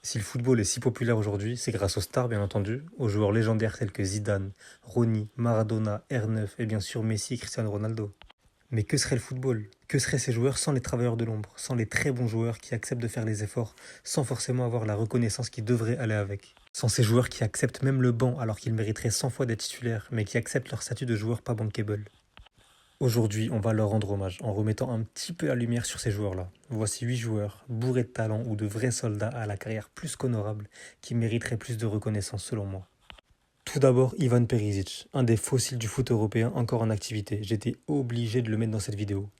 Si le football est si populaire aujourd'hui, c'est grâce aux stars bien entendu, aux joueurs légendaires tels que Zidane, Rooney, Maradona, R9 et bien sûr Messi et Cristiano Ronaldo. Mais que serait le football? Que seraient ces joueurs sans les travailleurs de l'ombre, sans les très bons joueurs qui acceptent de faire les efforts sans forcément avoir la reconnaissance qui devrait aller avec? Sans ces joueurs qui acceptent même le banc alors qu'ils mériteraient 100 fois d'être titulaires, mais qui acceptent leur statut de joueur pas bankable. Aujourd'hui, on va leur rendre hommage en remettant un petit peu la lumière sur ces joueurs-là. Voici 8 joueurs, bourrés de talent ou de vrais soldats à la carrière plus qu'honorable, qui mériteraient plus de reconnaissance selon moi. Tout d'abord, Ivan Perisic, un des fossiles du foot européen encore en activité. J'étais obligé de le mettre dans cette vidéo.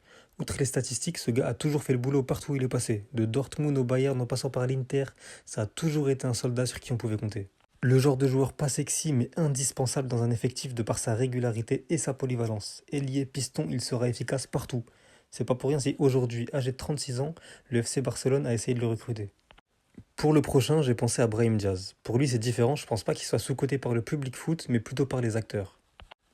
Outre les statistiques, ce gars a toujours fait le boulot partout où il est passé. De Dortmund au Bayern en passant par l'Inter, ça a toujours été un soldat sur qui on pouvait compter. Le genre de joueur pas sexy mais indispensable dans un effectif de par sa régularité et sa polyvalence. Ailier, piston, il sera efficace partout. C'est pas pour rien si aujourd'hui, âgé de 36 ans, le FC Barcelone a essayé de le recruter. Pour le prochain, j'ai pensé à Brahim Diaz. Pour lui, c'est différent, je pense pas qu'il soit sous-coté par le public foot, mais plutôt par les acteurs.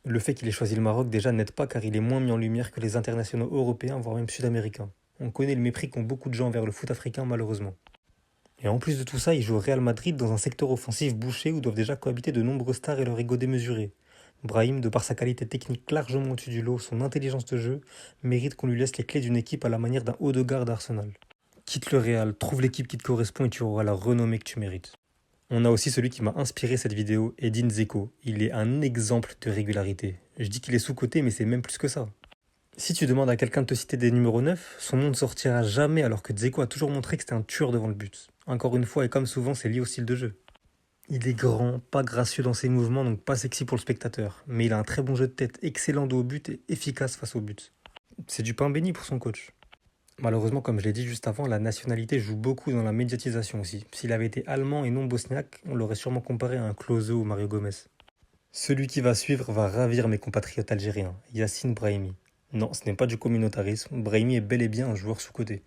Le fait qu'il ait choisi le Maroc déjà n'aide pas car il est moins mis en lumière que les internationaux européens, voire même sud-américains. On connaît le mépris qu'ont beaucoup de gens envers le foot africain malheureusement. Et en plus de tout ça, il joue au Real Madrid dans un secteur offensif bouché où doivent déjà cohabiter de nombreux stars et leur ego démesuré. Brahim, de par sa qualité technique largement au-dessus du lot, son intelligence de jeu, mérite qu'on lui laisse les clés d'une équipe à la manière d'un haut de garde Arsenal. Quitte le Real, trouve l'équipe qui te correspond et tu auras la renommée que tu mérites. On a aussi celui qui m'a inspiré cette vidéo, Edin Dzeko. Il est un exemple de régularité. Je dis qu'il est sous-coté, mais c'est même plus que ça. Si tu demandes à quelqu'un de te citer des numéros 9, son nom ne sortira jamais alors que Dzeko a toujours montré que c'était un tueur devant le but. Encore une fois, et comme souvent, c'est lié au style de jeu. Il est grand, pas gracieux dans ses mouvements, donc pas sexy pour le spectateur. Mais il a un très bon jeu de tête, excellent dos au but et efficace face au but. C'est du pain béni pour son coach. Malheureusement, comme je l'ai dit juste avant, la nationalité joue beaucoup dans la médiatisation aussi. S'il avait été allemand et non bosniaque, on l'aurait sûrement comparé à un Klose ou Mario Gomez. Celui qui va suivre va ravir mes compatriotes algériens, Yassine Brahimi. Non, ce n'est pas du communautarisme, Brahimi est bel et bien un joueur sous-coté.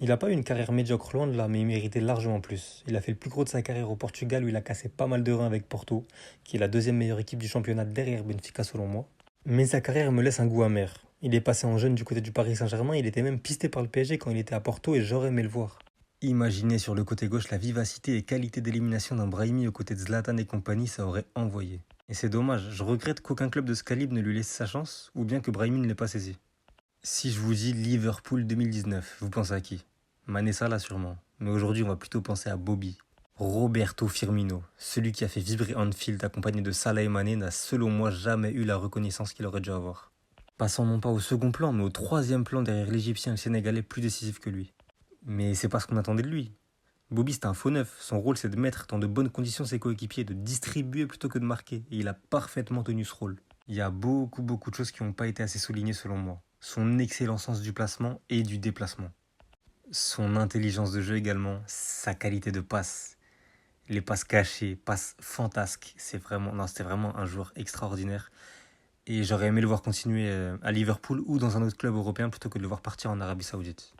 Il n'a pas eu une carrière médiocre loin de là, mais il méritait largement plus. Il a fait le plus gros de sa carrière au Portugal où il a cassé pas mal de reins avec Porto, qui est la deuxième meilleure équipe du championnat derrière Benfica selon moi. Mais sa carrière me laisse un goût amer. Il est passé en jeune du côté du Paris Saint-Germain, il était même pisté par le PSG quand il était à Porto et j'aurais aimé le voir. Imaginez sur le côté gauche la vivacité et qualité d'élimination d'un Brahimi aux côtés de Zlatan et compagnie, ça aurait envoyé. Et c'est dommage, je regrette qu'aucun club de ce calibre ne lui laisse sa chance, ou bien que Brahimi ne l'ait pas saisi. Si je vous dis Liverpool 2019, vous pensez à qui? Mané Salah sûrement, mais aujourd'hui on va plutôt penser à Bobby. Roberto Firmino, celui qui a fait vibrer Anfield accompagné de Salah et Mané, n'a selon moi jamais eu la reconnaissance qu'il aurait dû avoir. Passant non pas au second plan, mais au troisième plan derrière l'Égyptien et le Sénégalais plus décisif que lui. Mais c'est pas ce qu'on attendait de lui. Bobby c'est un faux neuf, son rôle c'est de mettre dans de bonnes conditions ses coéquipiers, de distribuer plutôt que de marquer, et il a parfaitement tenu ce rôle. Il y a beaucoup de choses qui n'ont pas été assez soulignées selon moi. Son excellent sens du placement et du déplacement. Son intelligence de jeu également, sa qualité de passe, les passes cachées, passes fantasques, c'était vraiment un joueur extraordinaire. Et j'aurais aimé le voir continuer à Liverpool ou dans un autre club européen plutôt que de le voir partir en Arabie Saoudite.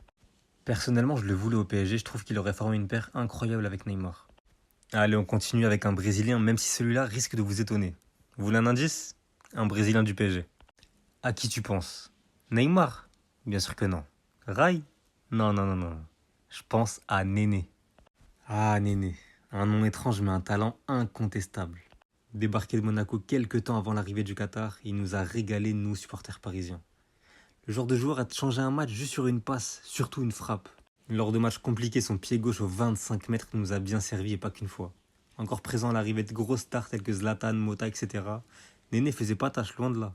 Personnellement, je le voulais au PSG, je trouve qu'il aurait formé une paire incroyable avec Neymar. Allez, on continue avec un Brésilien, même si celui-là risque de vous étonner. Vous voulez un indice? Un Brésilien du PSG. À qui tu penses? Neymar? Bien sûr que non. Rai? Non. Je pense à Néné. Ah, Néné. Un nom étrange mais un talent incontestable. Débarqué de Monaco quelques temps avant l'arrivée du Qatar, il nous a régalé, nous, supporters parisiens. Le genre de joueur à te changer un match juste sur une passe, surtout une frappe. Lors de matchs compliqués, son pied gauche aux 25 mètres nous a bien servi et pas qu'une fois. Encore présent à l'arrivée de grosses stars telles que Zlatan, Mota, etc., Néné faisait pas tâche, loin de là.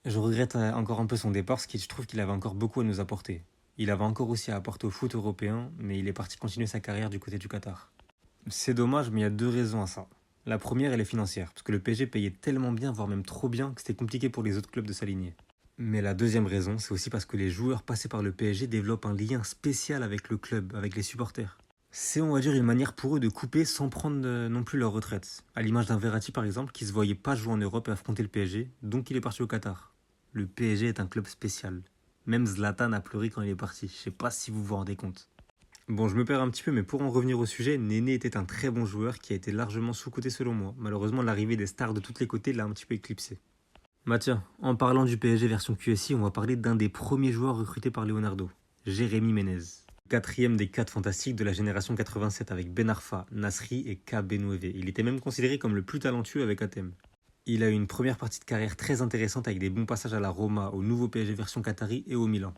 Je regrette encore un peu son départ, parce que je trouve qu'il avait encore beaucoup à nous apporter. Il avait encore aussi à apporter au foot européen, mais il est parti continuer sa carrière du côté du Qatar. C'est dommage, mais il y a deux raisons à ça. La première, elle est financière, parce que le PSG payait tellement bien, voire même trop bien, que c'était compliqué pour les autres clubs de s'aligner. Mais la deuxième raison, c'est aussi parce que les joueurs passés par le PSG développent un lien spécial avec le club, avec les supporters. C'est, on va dire, une manière pour eux de couper sans prendre non plus leur retraite. À l'image d'un Verratti par exemple, qui se voyait pas jouer en Europe et affronter le PSG, donc il est parti au Qatar. Le PSG est un club spécial. Même Zlatan a pleuré quand il est parti, je sais pas si vous vous rendez compte. Bon, je me perds un petit peu, mais pour en revenir au sujet, Néné était un très bon joueur qui a été largement sous-coté selon moi. Malheureusement, l'arrivée des stars de tous les côtés l'a un petit peu éclipsé. Bah tiens, en parlant du PSG version QSI, on va parler d'un des premiers joueurs recrutés par Leonardo, Jérémy Ménez. Le quatrième des 4 fantastiques de la génération 87 avec Ben Arfa, Nasri et K. Benouévé. Il était même considéré comme le plus talentueux avec Athème. Il a eu une première partie de carrière très intéressante avec des bons passages à la Roma, au nouveau PSG version Qatari et au Milan.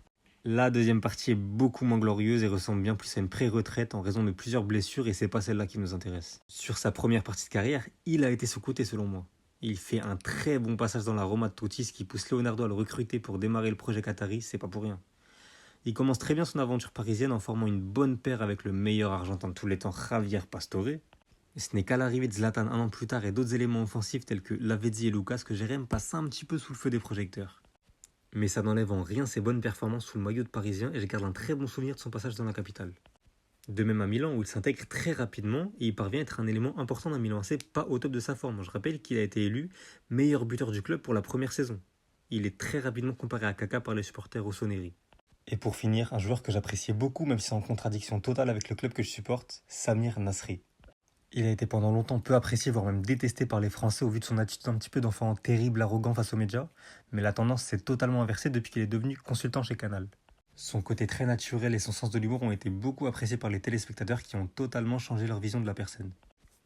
La deuxième partie est beaucoup moins glorieuse et ressemble bien plus à une pré-retraite en raison de plusieurs blessures et c'est pas celle-là qui nous intéresse. Sur sa première partie de carrière, il a été sous-coté selon moi. Il fait un très bon passage dans la Roma de Totti, ce qui pousse Leonardo à le recruter pour démarrer le projet Qatari, c'est pas pour rien. Il commence très bien son aventure parisienne en formant une bonne paire avec le meilleur argentin de tous les temps, Javier Pastore. Et ce n'est qu'à l'arrivée de Zlatan un an plus tard et d'autres éléments offensifs tels que Lavezzi et Lucas que Jérém passe un petit peu sous le feu des projecteurs. Mais ça n'enlève en rien ses bonnes performances sous le maillot de Parisien et je garde un très bon souvenir de son passage dans la capitale. De même à Milan où il s'intègre très rapidement et il parvient à être un élément important d'un Milan AC pas au top de sa forme. Je rappelle qu'il a été élu meilleur buteur du club pour la première saison. Il est très rapidement comparé à Kaka par les supporters rossoneri. Et pour finir, un joueur que j'appréciais beaucoup même si c'est en contradiction totale avec le club que je supporte, Samir Nasri. Il a été pendant longtemps peu apprécié, voire même détesté par les Français au vu de son attitude un petit peu d'enfant terrible, arrogant face aux médias, mais la tendance s'est totalement inversée depuis qu'il est devenu consultant chez Canal. Son côté très naturel et son sens de l'humour ont été beaucoup appréciés par les téléspectateurs qui ont totalement changé leur vision de la personne.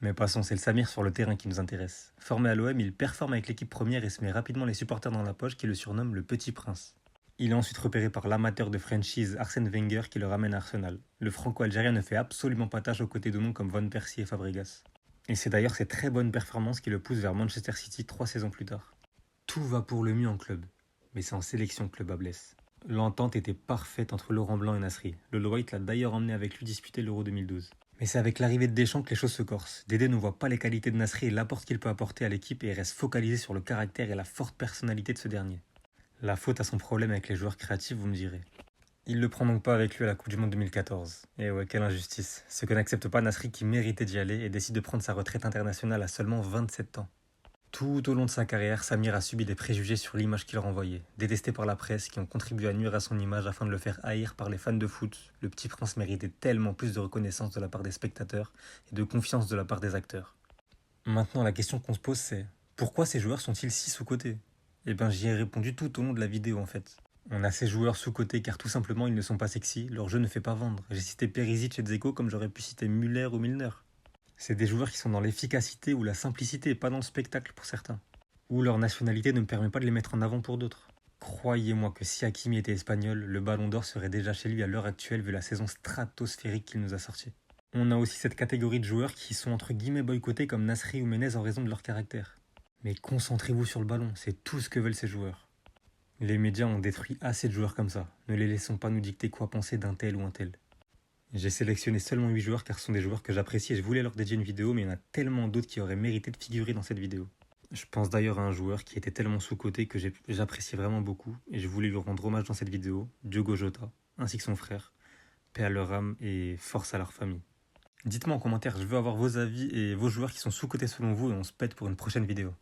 Mais passons, c'est le Samir sur le terrain qui nous intéresse. Formé à l'OM, il performe avec l'équipe première et se met rapidement les supporters dans la poche qui le surnomment le Petit Prince. Il est ensuite repéré par l'amateur de franchise Arsène Wenger qui le ramène à Arsenal. Le franco-algérien ne fait absolument pas tâche aux côtés de noms comme Van Persie et Fabregas. Et c'est d'ailleurs ces très bonnes performances qui le poussent vers Manchester City 3 saisons plus tard. Tout va pour le mieux en club, mais c'est en sélection que le bas blesse. L'entente était parfaite entre Laurent Blanc et Nasri. Le White l'a d'ailleurs emmené avec lui disputer l'Euro 2012. Mais c'est avec l'arrivée de Deschamps que les choses se corsent. Dédé ne voit pas les qualités de Nasri et l'apport qu'il peut apporter à l'équipe et reste focalisé sur le caractère et la forte personnalité de ce dernier. La faute à son problème avec les joueurs créatifs, vous me direz. Il le prend donc pas avec lui à la Coupe du Monde 2014. Et ouais, quelle injustice. Ce que n'accepte pas Nasri qui méritait d'y aller et décide de prendre sa retraite internationale à seulement 27 ans. Tout au long de sa carrière, Samir a subi des préjugés sur l'image qu'il renvoyait, détesté par la presse qui ont contribué à nuire à son image afin de le faire haïr par les fans de foot. Le petit prince méritait tellement plus de reconnaissance de la part des spectateurs et de confiance de la part des acteurs. Maintenant, la question qu'on se pose c'est, pourquoi ces joueurs sont-ils si sous-cotés ? Eh bien, j'y ai répondu tout au long de la vidéo en fait. On a ces joueurs sous-cotés car tout simplement ils ne sont pas sexy, leur jeu ne fait pas vendre. J'ai cité Perisic et Dzeko comme j'aurais pu citer Müller ou Milner. C'est des joueurs qui sont dans l'efficacité ou la simplicité et pas dans le spectacle pour certains. Ou leur nationalité ne me permet pas de les mettre en avant pour d'autres. Croyez-moi que si Hakimi était espagnol, le ballon d'or serait déjà chez lui à l'heure actuelle vu la saison stratosphérique qu'il nous a sortie. On a aussi cette catégorie de joueurs qui sont entre guillemets boycottés comme Nasri ou Menez en raison de leur caractère. Mais concentrez-vous sur le ballon, c'est tout ce que veulent ces joueurs. Les médias ont détruit assez de joueurs comme ça, ne les laissons pas nous dicter quoi penser d'un tel ou un tel. J'ai sélectionné seulement 8 joueurs car ce sont des joueurs que j'apprécie et je voulais leur dédier une vidéo mais il y en a tellement d'autres qui auraient mérité de figurer dans cette vidéo. Je pense d'ailleurs à un joueur qui était tellement sous-coté que j'appréciais vraiment beaucoup et je voulais lui rendre hommage dans cette vidéo, Diogo Jota, ainsi que son frère. Paix à leur âme et force à leur famille. Dites-moi en commentaire, je veux avoir vos avis et vos joueurs qui sont sous-cotés selon vous et on se pète pour une prochaine vidéo.